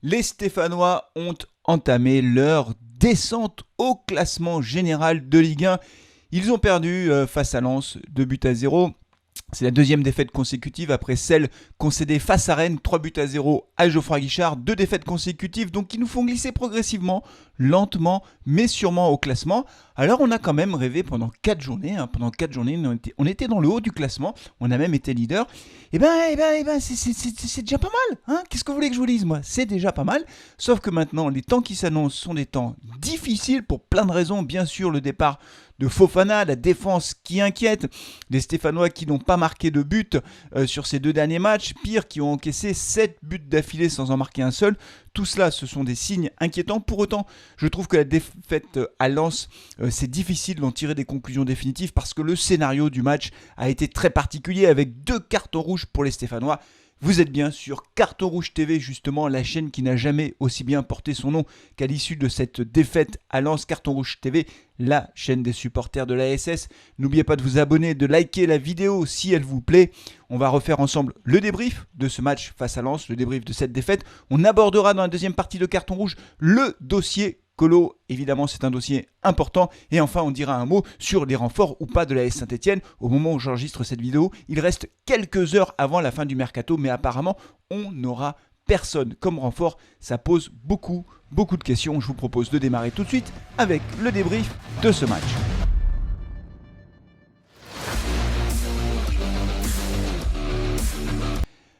Les Stéphanois ont entamé leur descente au classement général de Ligue 1. Ils ont perdu face à Lens 2-0. C'est la deuxième défaite consécutive après celle concédée face à Rennes, 3-0 à Geoffroy Guichard, 2 défaites consécutives, donc qui nous font glisser progressivement, lentement, mais sûrement au classement. Alors on a quand même rêvé pendant 4 journées, pendant 4 journées on était dans le haut du classement, on a même été leader. Et c'est déjà pas mal, Qu'est-ce que vous voulez que je vous dise moi ? C'est déjà pas mal, sauf que maintenant les temps qui s'annoncent sont des temps difficiles pour plein de raisons, bien sûr le départ de Fofana, la défense qui inquiète, des Stéphanois qui n'ont pas marqué de but sur ces 2 derniers matchs, pire, qui ont encaissé 7 buts d'affilée sans en marquer un seul. Tout cela, ce sont des signes inquiétants. Pour autant, je trouve que la défaite à Lens, c'est difficile d'en tirer des conclusions définitives parce que le scénario du match a été très particulier avec 2 cartons rouges pour les Stéphanois. Vous êtes bien sur Carton Rouge TV, justement, la chaîne qui n'a jamais aussi bien porté son nom qu'à l'issue de cette défaite à Lens. Carton Rouge TV, la chaîne des supporters de l'ASS. N'oubliez pas de vous abonner, de liker la vidéo si elle vous plaît. On va refaire ensemble le débrief de ce match face à Lens, le débrief de cette défaite. On abordera dans la deuxième partie de Carton Rouge le dossier Colo, évidemment c'est un dossier important. Et enfin on dira un mot sur les renforts ou pas de l'AS Saint-Etienne. Au moment où j'enregistre cette vidéo, il reste quelques heures avant la fin du mercato, mais apparemment on n'aura personne comme renfort. Ça pose beaucoup de questions. Je vous propose de démarrer tout de suite avec le débrief de ce match.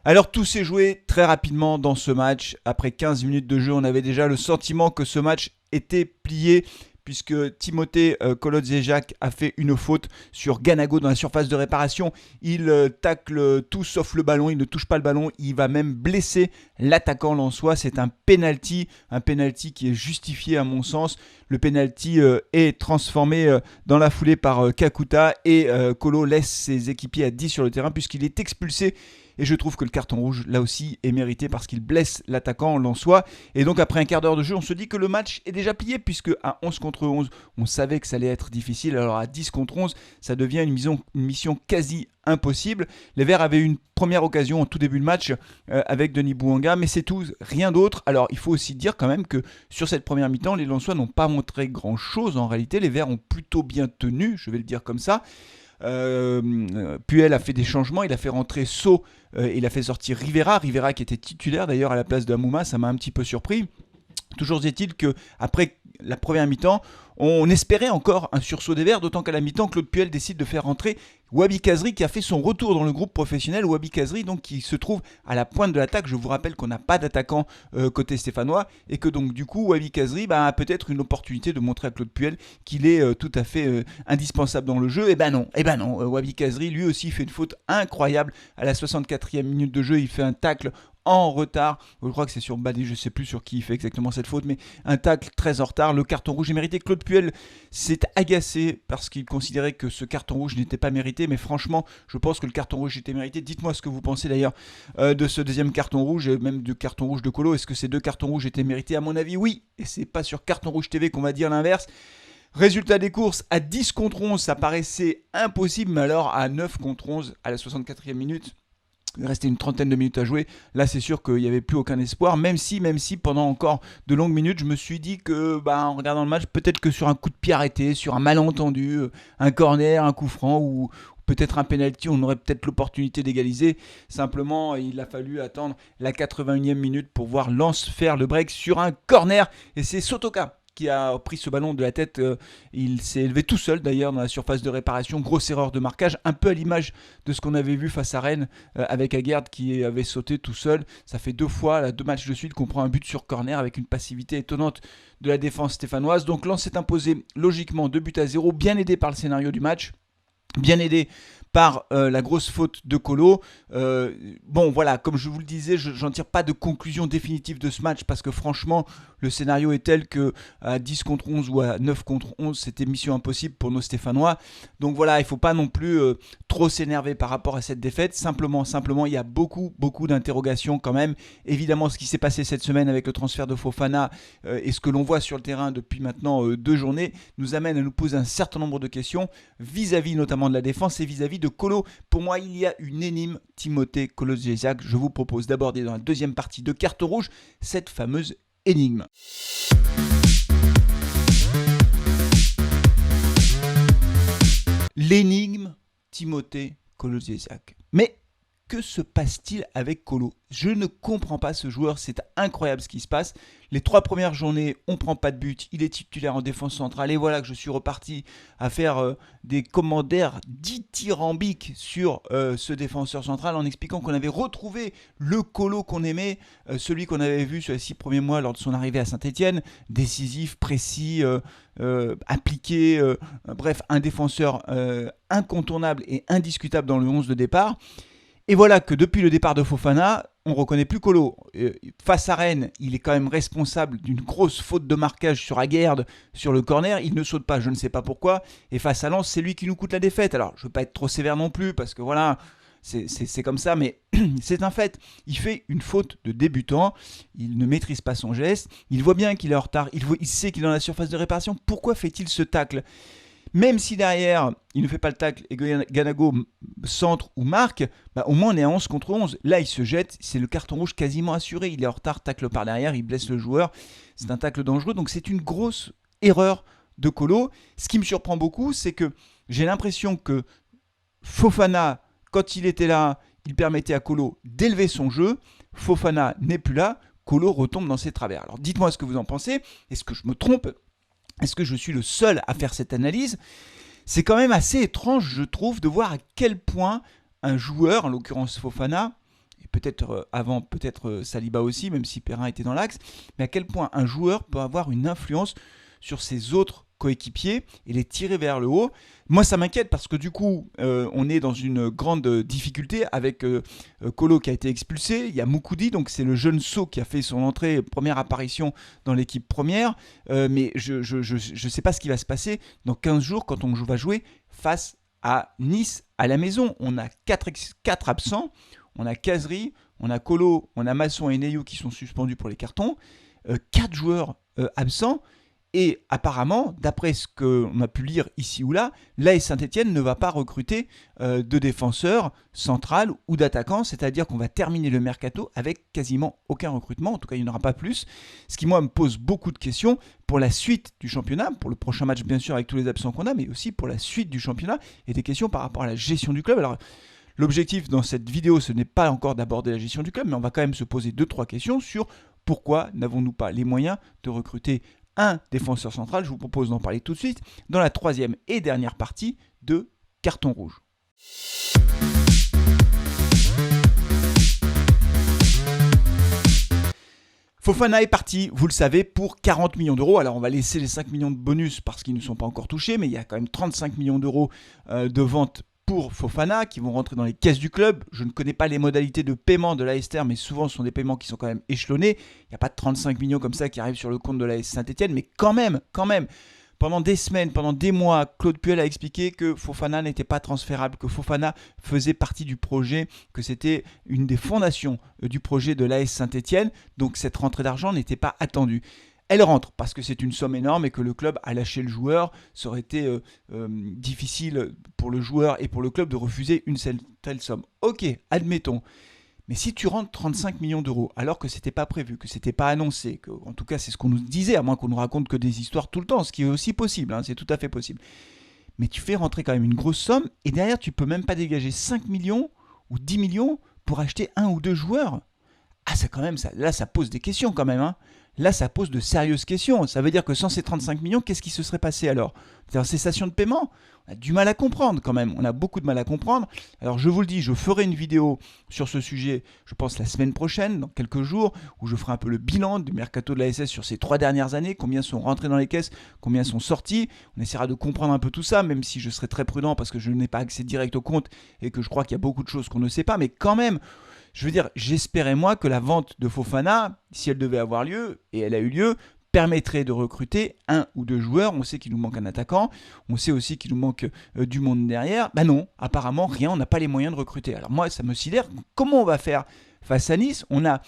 Alors tout s'est joué très rapidement dans ce match. Après 15 minutes de jeu, on avait déjà le sentiment que ce match était plié puisque Timothée Kolodziejczak a fait une faute sur Ganago dans la surface de réparation. Il tacle tout sauf le ballon, il ne touche pas le ballon, il va même blesser l'attaquant lensois. C'est un penalty qui est justifié à mon sens. Le penalty est transformé dans la foulée par Kakuta et Kolo laisse ses équipiers à 10 sur le terrain puisqu'il est expulsé. Et je trouve que le carton rouge, là aussi, est mérité parce qu'il blesse l'attaquant lensois. Et donc, après un quart d'heure de jeu, on se dit que le match est déjà plié, puisque à 11 contre 11, on savait que ça allait être difficile. Alors, à 10 contre 11, ça devient une mission quasi impossible. Les Verts avaient une première occasion en tout début de match avec Denis Bouanga, mais c'est tout, rien d'autre. Alors, il faut aussi dire quand même que sur cette première mi-temps, les Lensois n'ont pas montré grand-chose. En réalité, les Verts ont plutôt bien tenu, je vais le dire comme ça. Puel a fait des changements, il a fait rentrer So, il a fait sortir Rivera qui était titulaire d'ailleurs à la place de Amouma, ça m'a un petit peu surpris. Toujours est-il qu'après la première mi-temps, on espérait encore un sursaut des Verts, d'autant qu'à la mi-temps, Claude Puel décide de faire rentrer Wabi Kazri qui a fait son retour dans le groupe professionnel. Wabi Kazri donc qui se trouve à la pointe de l'attaque. Je vous rappelle qu'on n'a pas d'attaquant côté stéphanois et que donc du coup Wabi Kazri a peut-être une opportunité de montrer à Claude Puel qu'il est tout à fait indispensable dans le jeu. Et non, Wabi Kazri lui aussi fait une faute incroyable à la 64e minute de jeu. Il fait un tacle en retard, je crois que c'est sur Badé, je ne sais plus sur qui il fait exactement cette faute, mais un tacle très en retard, le carton rouge est mérité. Claude Puel s'est agacé parce qu'il considérait que ce carton rouge n'était pas mérité, mais franchement, je pense que le carton rouge était mérité. Dites-moi ce que vous pensez d'ailleurs de ce deuxième carton rouge, et même du carton rouge de Colo. Est-ce que ces 2 cartons rouges étaient mérités ? À mon avis, oui, et c'est pas sur Carton Rouge TV qu'on va dire l'inverse. Résultat des courses, à 10 contre 11, ça paraissait impossible, mais alors à 9 contre 11, à la 64e minute, il restait une trentaine de minutes à jouer. Là, c'est sûr qu'il n'y avait plus aucun espoir. Même si pendant encore de longues minutes, je me suis dit que, en regardant le match, peut-être que sur un coup de pied arrêté, sur un malentendu, un corner, un coup franc ou peut-être un penalty, on aurait peut-être l'opportunité d'égaliser. Simplement, il a fallu attendre la 81e minute pour voir Lens faire le break sur un corner. Et c'est Sotoka qui a pris ce ballon de la tête, il s'est élevé tout seul d'ailleurs dans la surface de réparation, grosse erreur de marquage, un peu à l'image de ce qu'on avait vu face à Rennes avec Aguerd qui avait sauté tout seul. Ça fait 2 fois, 2 matchs de suite qu'on prend un but sur corner avec une passivité étonnante de la défense stéphanoise. Donc Lens s'est imposé logiquement 2-0, bien aidé par le scénario du match, bien aidé par la grosse faute de Colo. Voilà, comme je vous le disais, j'en tire pas de conclusion définitive de ce match parce que franchement, le scénario est tel que à 10 contre 11 ou à 9 contre 11, c'était mission impossible pour nos Stéphanois. Donc voilà, il ne faut pas non plus trop s'énerver par rapport à cette défaite. Simplement, il y a beaucoup d'interrogations quand même. Évidemment, ce qui s'est passé cette semaine avec le transfert de Fofana et ce que l'on voit sur le terrain depuis maintenant 2 journées nous amène à nous poser un certain nombre de questions vis-à-vis notamment notamment de la défense, et vis-à-vis de Kolo. Pour moi, il y a une énigme, Timothée Kolodziejczak. Je vous propose d'aborder dans la deuxième partie de Carton Rouge cette fameuse énigme. L'énigme Timothée Kolodziejczak. Mais que se passe-t-il avec Kolo ? Je ne comprends pas ce joueur, c'est incroyable ce qui se passe. Les 3 premières journées, on ne prend pas de but, il est titulaire en défense centrale. Et voilà que je suis reparti à faire des commentaires dithyrambiques sur ce défenseur central en expliquant qu'on avait retrouvé le Kolo qu'on aimait, celui qu'on avait vu sur les 6 premiers mois lors de son arrivée à Saint-Etienne, décisif, précis, appliqué, bref, un défenseur incontournable et indiscutable dans le 11 de départ. Et voilà que depuis le départ de Fofana, on ne reconnaît plus Kolo. Face à Rennes, il est quand même responsable d'une grosse faute de marquage sur Aguerd, sur le corner. Il ne saute pas, je ne sais pas pourquoi. Et face à Lens, c'est lui qui nous coûte la défaite. Alors, je ne veux pas être trop sévère non plus, parce que voilà, c'est comme ça. Mais c'est un fait. Il fait une faute de débutant. Il ne maîtrise pas son geste. Il voit bien qu'il est en retard. Il sait qu'il est dans la surface de réparation. Pourquoi fait-il ce tacle ? Même si derrière, il ne fait pas le tacle et Ganago centre ou marque, au moins on est à 11 contre 11. Là, il se jette, c'est le carton rouge quasiment assuré. Il est en retard, tacle par derrière, il blesse le joueur. C'est un tacle dangereux, donc c'est une grosse erreur de Kolo. Ce qui me surprend beaucoup, c'est que j'ai l'impression que Fofana, quand il était là, il permettait à Kolo d'élever son jeu. Fofana n'est plus là, Kolo retombe dans ses travers. Alors dites-moi ce que vous en pensez. Est-ce que je me trompe ? Est-ce que je suis le seul à faire cette analyse ? C'est quand même assez étrange, je trouve, de voir à quel point un joueur, en l'occurrence Fofana, et peut-être avant, peut-être Saliba aussi, même si Perrin était dans l'axe, mais à quel point un joueur peut avoir une influence sur ses autres coéquipiers et les tirer vers le haut. Moi, ça m'inquiète parce que du coup, on est dans une grande difficulté avec Kolo qui a été expulsé. Il y a Moukoudi, donc c'est le jeune Sceaux qui a fait son entrée, première apparition dans l'équipe première. Mais je ne sais pas ce qui va se passer dans 15 jours quand on va jouer face à Nice à la maison. On a 4 absents. On a Kazri, on a Kolo, on a Masson et Neyou qui sont suspendus pour les cartons. 4 joueurs absents. Et apparemment, d'après ce qu'on a pu lire ici ou là, l'AS Saint-Etienne ne va pas recruter de défenseurs central ou d'attaquants, c'est-à-dire qu'on va terminer le mercato avec quasiment aucun recrutement, en tout cas il n'y en aura pas plus, ce qui moi me pose beaucoup de questions pour la suite du championnat, pour le prochain match bien sûr avec tous les absents qu'on a, mais aussi pour la suite du championnat, et des questions par rapport à la gestion du club. Alors l'objectif dans cette vidéo, ce n'est pas encore d'aborder la gestion du club, mais on va quand même se poser 2-3 questions sur pourquoi n'avons-nous pas les moyens de recruter un défenseur central. Je vous propose d'en parler tout de suite dans la 3e et dernière partie de Carton Rouge. Fofana est parti, vous le savez, pour 40 millions d'euros. Alors on va laisser les 5 millions de bonus parce qu'ils ne sont pas encore touchés, mais il y a quand même 35 millions d'euros de vente pour Fofana qui vont rentrer dans les caisses du club. Je ne connais pas les modalités de paiement de l'AS Terre, mais souvent ce sont des paiements qui sont quand même échelonnés. Il n'y a pas de 35 millions comme ça qui arrivent sur le compte de l'AS Saint-Etienne, mais quand même, pendant des semaines, pendant des mois, Claude Puel a expliqué que Fofana n'était pas transférable, que Fofana faisait partie du projet, que c'était une des fondations du projet de l'AS Saint-Etienne, donc cette rentrée d'argent n'était pas attendue. Elle rentre parce que c'est une somme énorme et que le club a lâché le joueur. Ça aurait été difficile pour le joueur et pour le club de refuser une telle somme. Ok, admettons. Mais si tu rentres 35 millions d'euros alors que ce n'était pas prévu, que ce n'était pas annoncé, que, en tout cas c'est ce qu'on nous disait, à moins qu'on nous raconte que des histoires tout le temps, ce qui est aussi possible, c'est tout à fait possible. Mais tu fais rentrer quand même une grosse somme et derrière tu ne peux même pas dégager 5 millions ou 10 millions pour acheter 1 ou 2 joueurs. Ah, ça quand même, là ça pose des questions quand même. Là, ça pose de sérieuses questions. Ça veut dire que sans ces 35 millions, qu'est-ce qui se serait passé alors ? C'est une cessation de paiement ? On a du mal à comprendre quand même. On a beaucoup de mal à comprendre. Alors, je vous le dis, je ferai une vidéo sur ce sujet, je pense la semaine prochaine, dans quelques jours, où je ferai un peu le bilan du mercato de la SS sur ces 3 dernières années. Combien sont rentrés dans les caisses ? Combien sont sortis ? On essaiera de comprendre un peu tout ça, même si je serai très prudent parce que je n'ai pas accès direct au compte et que je crois qu'il y a beaucoup de choses qu'on ne sait pas. Mais quand même... Je veux dire, j'espérais moi que la vente de Fofana, si elle devait avoir lieu, et elle a eu lieu, permettrait de recruter 1 ou 2 joueurs. On sait qu'il nous manque un attaquant, on sait aussi qu'il nous manque du monde derrière. Non, apparemment rien, on n'a pas les moyens de recruter. Alors moi, ça me sidère. Comment on va faire face à Nice ? On n'a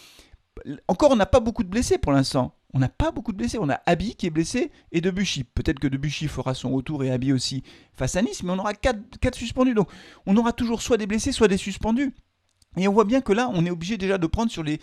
pas beaucoup de blessés pour l'instant. on n'a pas beaucoup de blessés. On a Abi qui est blessé et Debuchy. Peut-être que Debuchy fera son retour et Abi aussi face à Nice, mais on aura 4 suspendus. Donc on aura toujours soit des blessés, soit des suspendus. Et on voit bien que là, on est obligé déjà de prendre sur les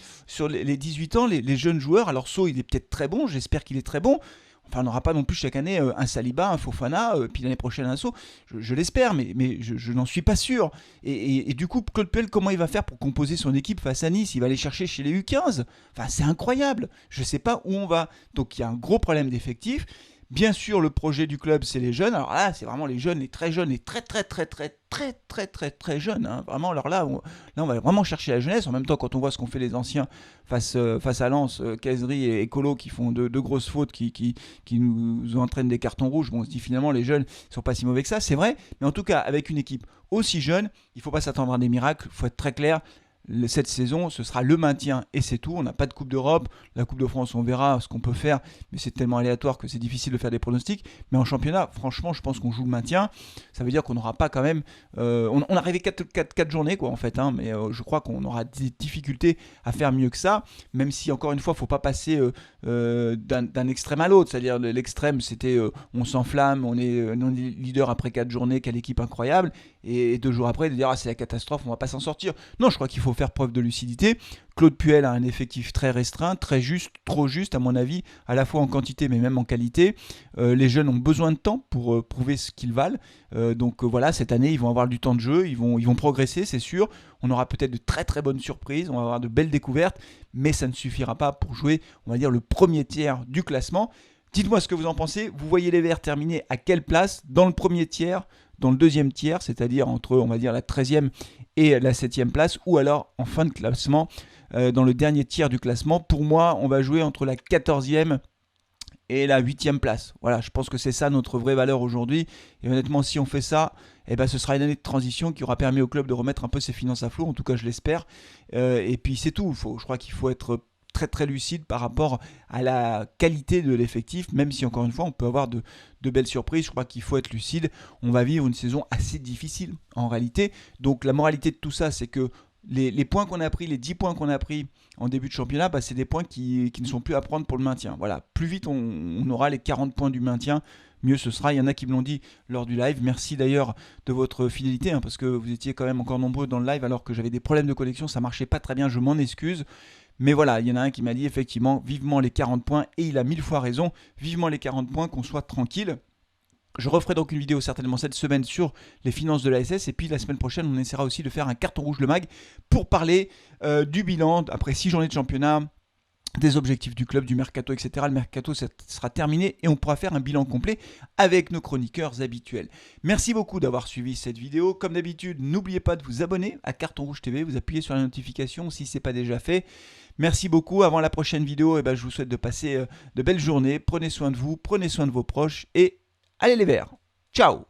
18 ans les jeunes joueurs. Alors So, il est peut-être très bon, j'espère qu'il est très bon. Enfin, on n'aura pas non plus chaque année un Saliba, un Fofana, puis l'année prochaine un So. Je l'espère, mais je n'en suis pas sûr. Et du coup, Claude Puel, comment il va faire pour composer son équipe face à Nice? Il va aller chercher chez les U15. Enfin, c'est incroyable. Je ne sais pas où on va. Donc, il y a un gros problème d'effectifs. Bien sûr, le projet du club, c'est les jeunes. Alors là, c'est vraiment les jeunes, les très jeunes, les très jeunes. Hein. Vraiment, alors là, on va vraiment chercher la jeunesse. En même temps, quand on voit ce qu'ont fait les anciens face à Lens, Cazerie et Ecolo qui font de grosses fautes, qui nous entraînent des cartons rouges, bon, on se dit finalement, les jeunes ne sont pas si mauvais que ça. C'est vrai, mais en tout cas, avec une équipe aussi jeune, il ne faut pas s'attendre à des miracles. Il faut être très clair. Cette saison, ce sera le maintien et c'est tout. On n'a pas de Coupe d'Europe. La Coupe de France, on verra ce qu'on peut faire, mais c'est tellement aléatoire que c'est difficile de faire des pronostics. Mais en championnat, franchement, je pense qu'on joue le maintien. Ça veut dire qu'on n'aura pas quand même... on a rêvé 4 journées, quoi, en fait. Hein, mais je crois qu'on aura des difficultés à faire mieux que ça. Même si, encore une fois, il ne faut pas passer d'un extrême à l'autre. C'est-à-dire, l'extrême, c'était on s'enflamme, on est leader après 4 journées, quelle équipe incroyable. Et 2 jours après, de dire c'est la catastrophe, on va pas s'en sortir. Non, je crois qu'il faut faire preuve de lucidité. Claude Puel a un effectif très restreint, très juste, trop juste à mon avis, à la fois en quantité mais même en qualité. Les jeunes ont besoin de temps pour prouver ce qu'ils valent. Donc voilà, cette année, ils vont avoir du temps de jeu, ils vont progresser, c'est sûr. On aura peut-être de très très bonnes surprises, on va avoir de belles découvertes, mais ça ne suffira pas pour jouer, on va dire, le premier tiers du classement. Dites-moi ce que vous en pensez. Vous voyez les Verts terminer à quelle place dans le premier tiers, dans le deuxième tiers, c'est-à-dire entre, on va dire, la 13e et la 7e place, ou alors en fin de classement, dans le dernier tiers du classement. Pour moi, on va jouer entre la 14e et la 8e place. Voilà, je pense que c'est ça notre vraie valeur aujourd'hui. Et honnêtement, si on fait ça, eh ben, ce sera une année de transition qui aura permis au club de remettre un peu ses finances à flot, en tout cas je l'espère. Et puis c'est tout, je crois qu'il faut être très très lucide par rapport à la qualité de l'effectif, même si encore une fois on peut avoir de belles surprises. Je crois qu'il faut être lucide. On va vivre une saison assez difficile en réalité. Donc la moralité de tout ça, c'est que les points qu'on a pris, les 10 points qu'on a pris en début de championnat, bah, c'est des points qui ne sont plus à prendre pour le maintien. Voilà, plus vite on aura les 40 points du maintien, mieux ce sera. Il y en a qui me l'ont dit lors du live. Merci d'ailleurs de votre fidélité, parce que vous étiez quand même encore nombreux dans le live alors que j'avais des problèmes de connexion, ça marchait pas très bien, je m'en excuse. Mais voilà, il y en a un qui m'a dit effectivement, vivement les 40 points, et il a 1000 fois raison, vivement les 40 points, qu'on soit tranquille. Je referai donc une vidéo certainement cette semaine sur les finances de l'ASS, et puis la semaine prochaine on essaiera aussi de faire un carton rouge le mag pour parler du bilan après 6 journées de championnat, des objectifs du club, du mercato, etc. Le mercato sera terminé et on pourra faire un bilan complet avec nos chroniqueurs habituels. Merci beaucoup d'avoir suivi cette vidéo. Comme d'habitude, n'oubliez pas de vous abonner à Carton Rouge TV, vous appuyez sur la notification si ce n'est pas déjà fait. Merci beaucoup. Avant la prochaine vidéo, je vous souhaite de passer de belles journées. Prenez soin de vous, prenez soin de vos proches et allez les Verts. Ciao.